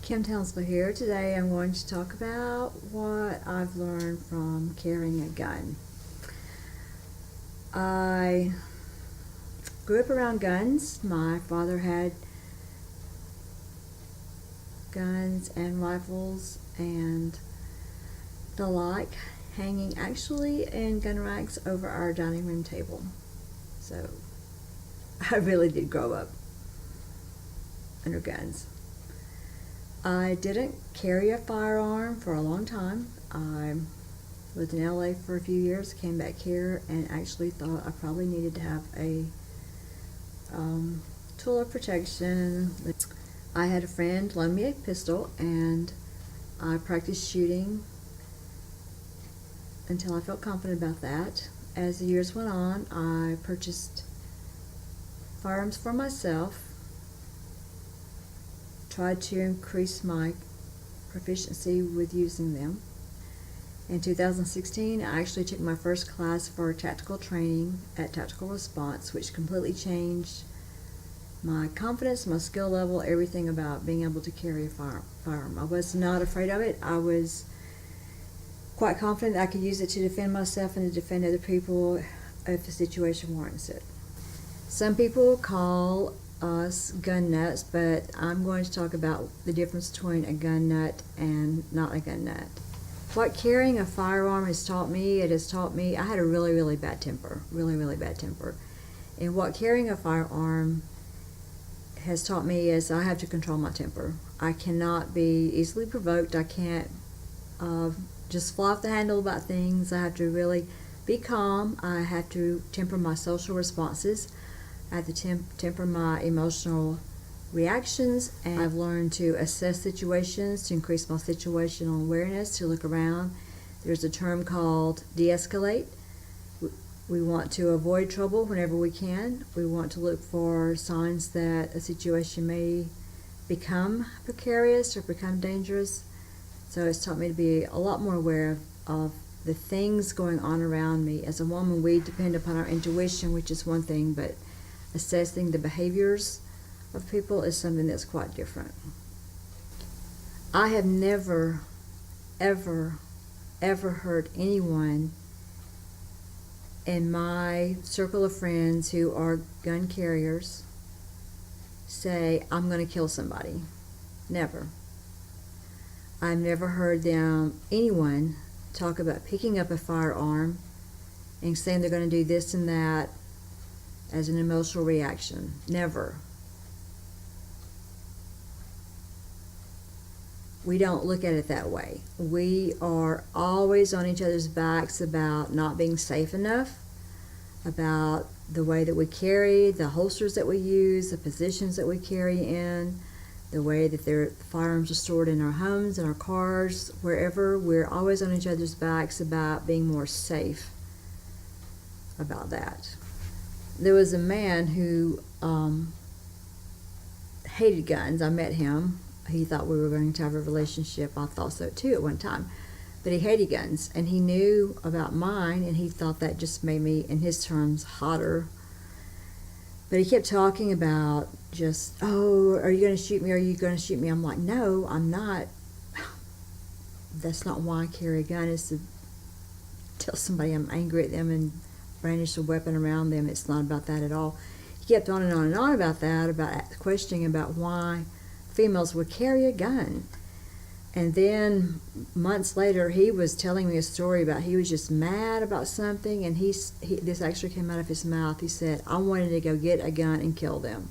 Townsel here. Today I'm going to talk about what I've learned from carrying a gun. I grew up around guns. My father had guns and rifles and the like hanging actually in gun racks over our dining room table. So I really did grow up under guns. I didn't carry a firearm for a long time. I lived in LA for a few years, came back here, and actually thought I probably needed to have a tool of protection. I had a friend loan me a pistol, and I practiced shooting until I felt confident about that. As the years went on, I purchased firearms for myself, tried to increase my proficiency with using them. In 2016, I actually took my first class for tactical training at Tactical Response, which completely changed my confidence, my skill level, everything about being able to carry a firearm. I was not afraid of it. I was quite confident that I could use it to defend myself and to defend other people if the situation warrants it. Some people call us gun nuts, but I'm going to talk about the difference between a gun nut and not a gun nut. What carrying a firearm has taught me, it has taught me, I had a really bad temper, really bad temper. And what carrying a firearm has taught me is I have to control my temper. I cannot be easily provoked. I can't just fly off the handle about things. I have to really be calm. I have to temper my social responses. I have to temper my emotional reactions, and I've learned to assess situations, to increase my situational awareness, to look around. There's a term called Deescalate. We want to avoid trouble whenever we can. We want to look for signs that a situation may become precarious or become dangerous. So it's taught me to be a lot more aware of the things going on around me. As a woman, we depend upon our intuition, which is one thing, but assessing the behaviors of people is something that's quite different. I have never, ever heard anyone in my circle of friends who are gun carriers say, I'm going to kill somebody. Never. I've never heard anyone talk about picking up a firearm and saying they're going to do this and that as an emotional reaction. Never. We don't look at it that way. We are always on each other's backs about not being safe enough, about the way that we carry, the holsters that we use, the positions that we carry in, the way that their firearms are stored in our homes, in our cars, wherever. We're always on each other's backs about being more safe about that. There was a man who hated guns. I met him. He thought we were going to have a relationship. I thought so too at one time. But he hated guns, and he knew about mine, and he thought that just made me, in his terms, hotter. But he kept talking about just, oh, are you going to shoot me? Are you going to shoot me? I'm like, no, I'm not. That's not why I carry a gun, is to tell somebody I'm angry at them and brandish a weapon around them. It's not about that at all. He kept on and on and on about that, about questioning about why females would carry a gun. And then months later, he was telling me a story about he was just mad about something, and this actually came out of his mouth. He said, I wanted to go get a gun and kill them.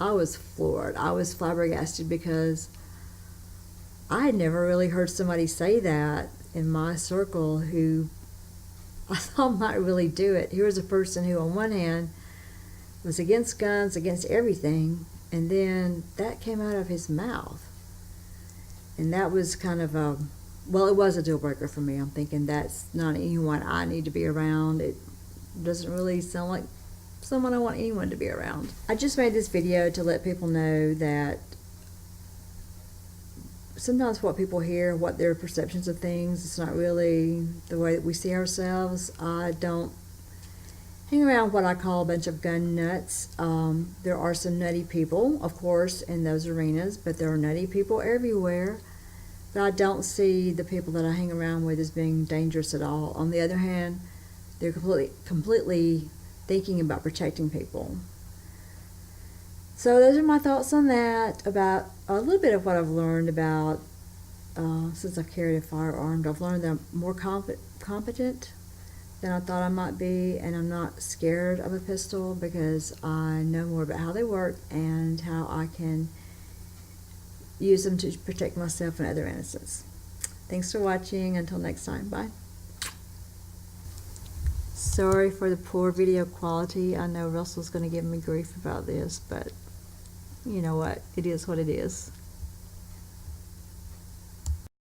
I was floored. I was flabbergasted, because I had never really heard somebody say that in my circle who I thought might really do it. Here was a person who on one hand was against guns, against everything, and then that came out of his mouth. And that was kind of it was a deal breaker for me. I'm thinking, that's not anyone I need to be around. It doesn't really sound like someone I want anyone to be around. I just made this video to let people know that sometimes what people hear, what their perceptions of things, it's not really the way that we see ourselves. I don't hang around what I call a bunch of gun nuts. There are some nutty people, of course, in those arenas, but there are nutty people everywhere. But I don't see the people that I hang around with as being dangerous at all. On the other hand, they're completely thinking about protecting people. So those are my thoughts on that, about a little bit of what I've learned about since I've carried a firearm. I've learned that I'm more competent than I thought I might be, and I'm not scared of a pistol because I know more about how they work and how I can use them to protect myself and other innocents. Thanks for watching. Until next time, bye. Sorry for the poor video quality. I know Russell's going to give me grief about this, but you know what? It is what it is.